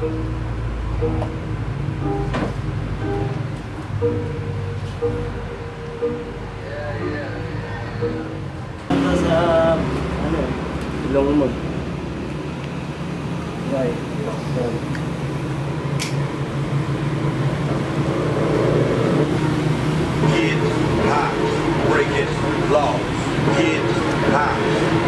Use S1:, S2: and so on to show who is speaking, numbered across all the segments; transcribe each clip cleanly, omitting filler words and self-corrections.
S1: Sa ano, ilong mo. Right.
S2: Get high, break it, law. Get high,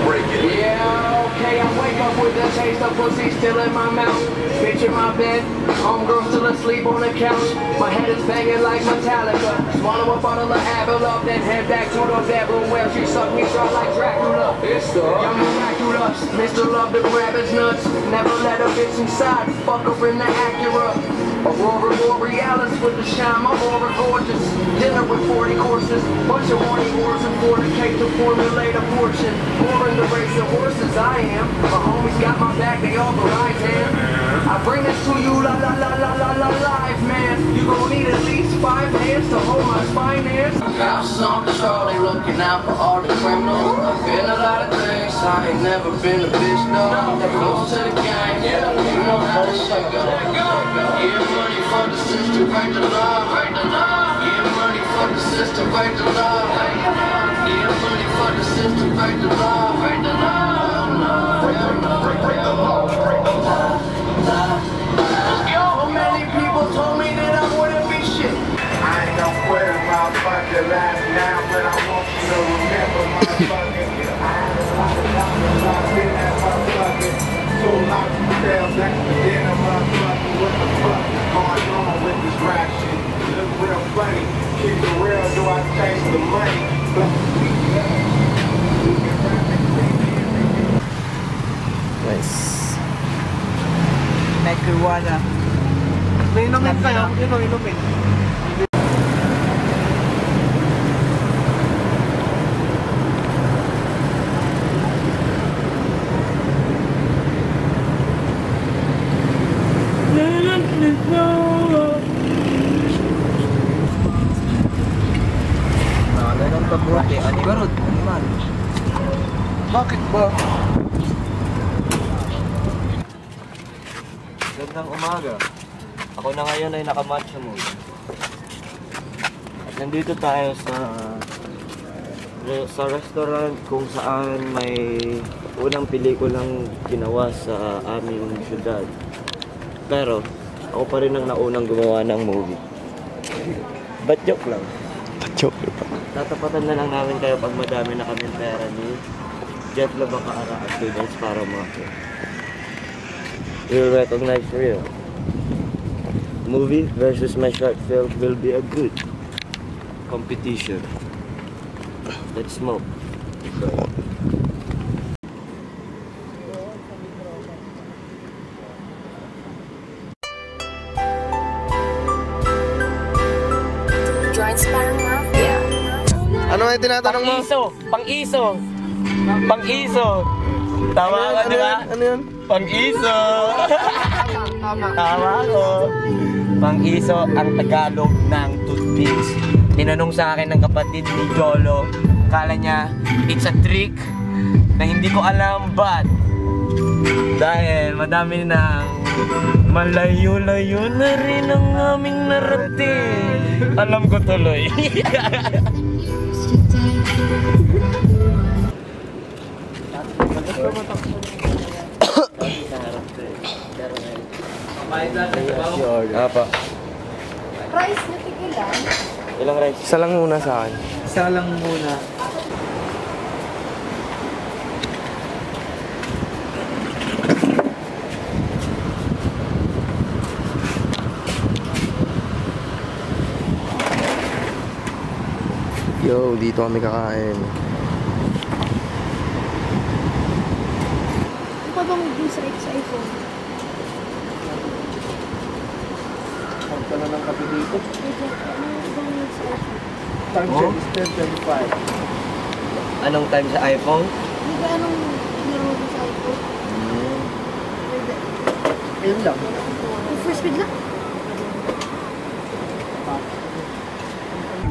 S2: break it.
S3: Yeah, okay, I wake up with the taste of pussy still in my mouth. Bitch in my bed, homegirl still asleep on the couch. My head is banging like Metallica. Swallow a bottle of Avalon, then head back to the bedroom where she sucked me dry like Dracula. It's the young Dracula, Mr. Love to grab his nuts. Never let a bitch inside, fuck her in the Acura. Aurora Borealis with the shine, my aura gorgeous. Dinner with 40 courses, bunch of horny whores and fornicate to formulate a fortune. More in the race of horses I am. My homies got my back, they all the right hand. I bring this to you, la la la la la la live, man. You gon' need at least 5 hands to hold my finance. House on patrol, they looking out for all the criminals. I've been a lot of things, I ain't never been a bitch, no. That close to the game, yeah, you know how this shit go. Get money for the system, break the law. Get money for the system, break the law. Get money for the system, break the law. Break the law. Break the law. Break the law. Yo, many people told me that I wouldn't be shit.
S4: I ain't gon' quit my fucking life now, but I want you to remember my fucking. I had a lot of dollars locked in that motherfucking. So locked myself back in a motherfucking. What the fuck is going on with this rap shit? Look real funny. Keep it real, do I chase the money?
S1: Nice.
S5: Marijuana. May inumin kayo? Inumin.
S1: Ganun ka bro. Garot.
S5: Bakit ba?
S1: Gandang umaga. Ako na ngayon ay nakamatcha mo. At nandito tayo sa restaurant kung saan may unang pelikulang ginawa sa aming syudad. Pero ako pa rin ang naunang gumawa ng movie. But joke lang.
S6: Joke lang.
S1: Tatapatan na lang namin kayo pag madami na kaming pera ni Jeff Labacaara at Students para Mafia. You'll recognize real. Movie versus my short film will be a good competition. Let's smoke.
S7: Join Parang Mafia.
S6: Ano yung tinatanong mo?
S1: Pang-iso. Tama ka, di ba?
S6: Ano yun?
S1: Pang-iso. Tama ko. Pang-iso ang Tagalog ng toothpicks. Tinanong sa akin ng kapatid ni Jolo. Akala niya, it's a trick na hindi ko alam, but dahil madami nang malayo-layo na rin ang aming narating. Alam ko tuloy. Apa?
S7: Price na tigilan.
S1: Ilang rice?
S6: Isa lang muna sa akin.
S5: Isa lang muna.
S6: Yo, dito kami kakain.
S7: Ano pa bang sa iPhone?
S5: Pagka na ng kape dito.
S7: Ano bang sa iPhone?
S5: Time check is 10:25.
S1: Anong time sa iPhone?
S7: Hindi ba anong meron mo sa iPhone?
S5: Ayun lang.
S7: Yung first speed lang?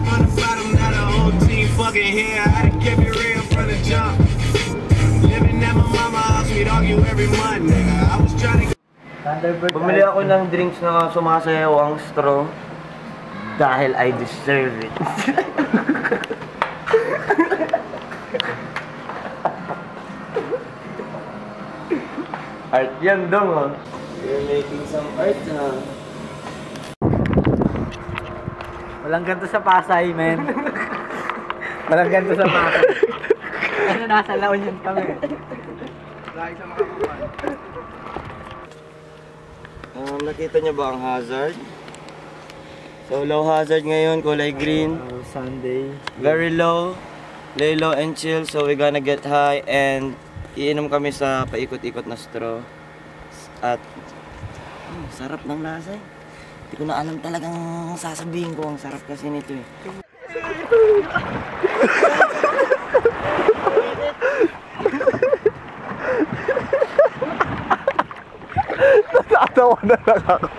S2: On the bottom, now the whole team fucking here. I had to keep it real from the jump. Living at my mama's house, we'd argue every month, nigga. I was trying to.
S1: Bumili ako ng drinks na sumasayaw ang straw dahil I deserve it. Art yan dong, oh. You're making some art, ha?
S5: Walang ganito sa Pasay, men. Walang ganito sa Pasay. Ano, nasa La Union kami. Lagi sa makakupan.
S1: Nakita niyo ba ang hazard? So low hazard ngayon, kulay green.
S5: Sunday.
S1: Very low. Lay low and chill, so we're gonna get high and iinom kami sa paikot-ikot na straw. At sarap ng lasa eh. Hindi ko na alam talagang sasabihin ko, ang sarap kasi nito eh.
S6: Natatawa na lang ako.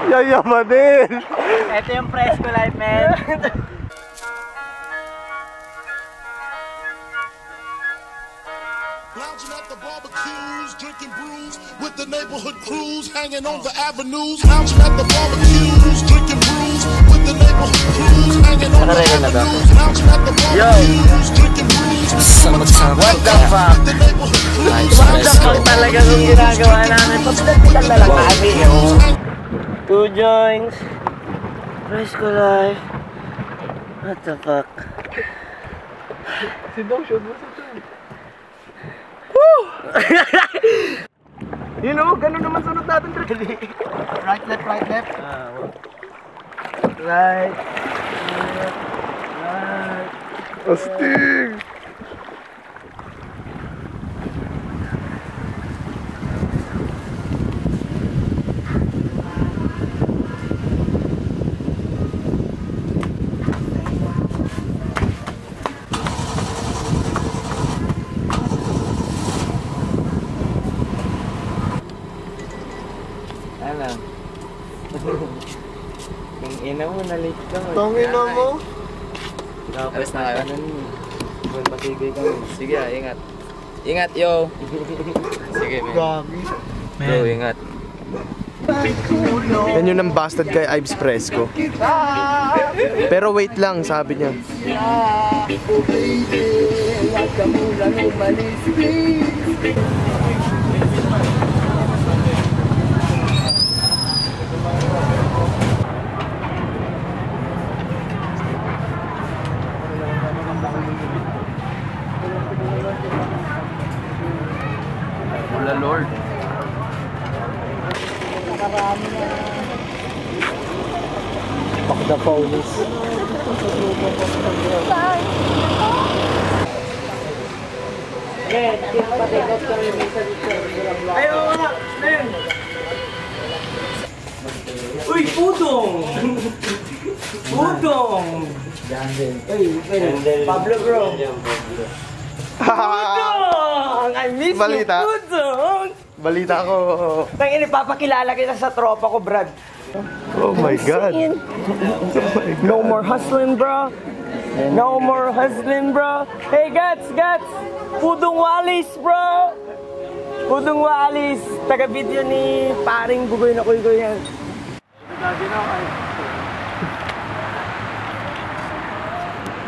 S6: Yayaman din.
S5: Ito yung Fresco Life, men.
S8: Lounging at the barbecues, drinking brews with the neighborhood crews, hanging on the avenues. Lounging at the barbecues, drinking brews with the neighborhood crews, hanging on the avenues. Lounging at the barbecues, drinking brews with the neighborhood crews.
S1: What the fuck talaga yung ginagawa namin? Pagdating talaga kami. 2 joints. Fresco Life. What the fuck?
S5: You know, ganun naman sunod natin. Right, left, right, left. Right. Left, right.
S6: Astig.
S1: Ano? Yung ina mo, na-late ka mo.
S6: Tangina mo.
S1: Alis na kayo? Buwan pasigay kami. Sige, ingat. Ingat, yo! Sige, man.
S6: Gagi.
S1: Yo, ingat.
S6: Yan yun ang bastard kay Ives Fresco. Pero wait lang, sabi niya.
S1: Wala, Lord.
S5: Fuck the police. Ayaw wala! Men! Uy, pudong! Pudong! Uy, Pablo bro! Pudong! I miss
S6: Balita.
S5: you, pudong!
S6: Balita ko.
S5: Tangin, ipapakilala kita sa tropa ko, Brad.
S6: Oh my God.
S5: No more hustling, bro. No more hustling, bro. Hey, Gats! Pudong Walis, bro! Pudong Walis. Taga-video ni paring Bugoy na Kuy yan.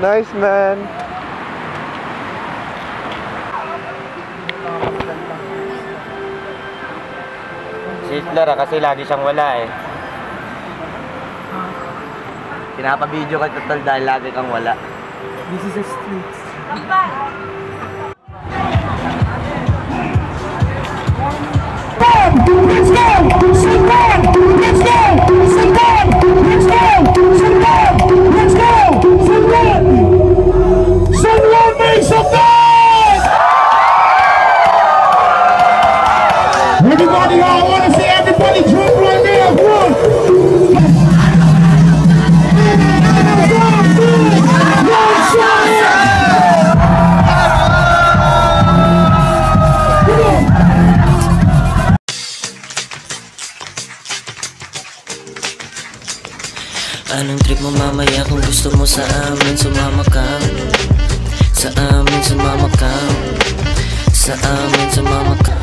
S6: Nice, man.
S1: Si Hitler kasi lagi siyang wala eh. Pinapabideo ka total dahil lagi kang wala.
S5: This is a streets.
S8: Everybody, I want to see everybody jump right now.
S9: Anong trip mo mamaya kung gusto mo sa amin sumama ka? Sa amin sumama ka? Sa amin sumama ka?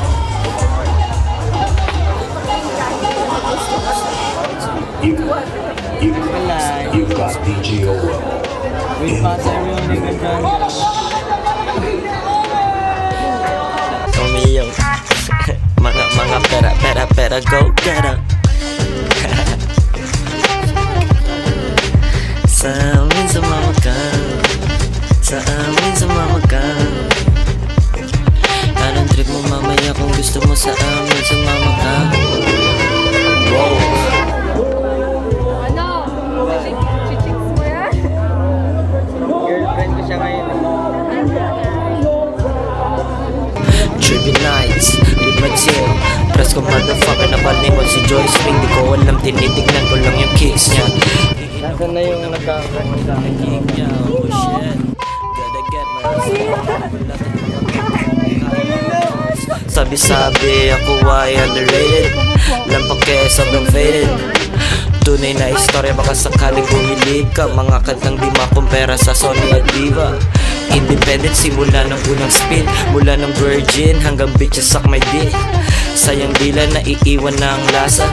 S9: mo sa amin, sumama ka. Wow.
S10: Ano? Chichicks mo yan?
S5: Girlfriend ko siya ngayon.
S9: Trippy nights with my team. Press ko motherfucker na palingon si Joyce Ring. Di ko alam, tinitignan ko lang yung kicks niya.
S5: Nasaan na yung nagkakaroon sa akin?
S9: Kick niya, oh shit. Gotta get my sabi-sabi ako ay underrated. Lampake sobrang faded. Tunay na istorya, baka sakaling bumili ka. Mga kantang di makumpara sa Sony at Diva. Independent simula ng unang spin. Mula ng virgin hanggang bitches suck my dick. Sayang dila na iiwan na ang lasa.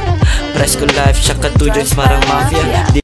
S9: Press ko life, tsaka 2 joints parang mafia.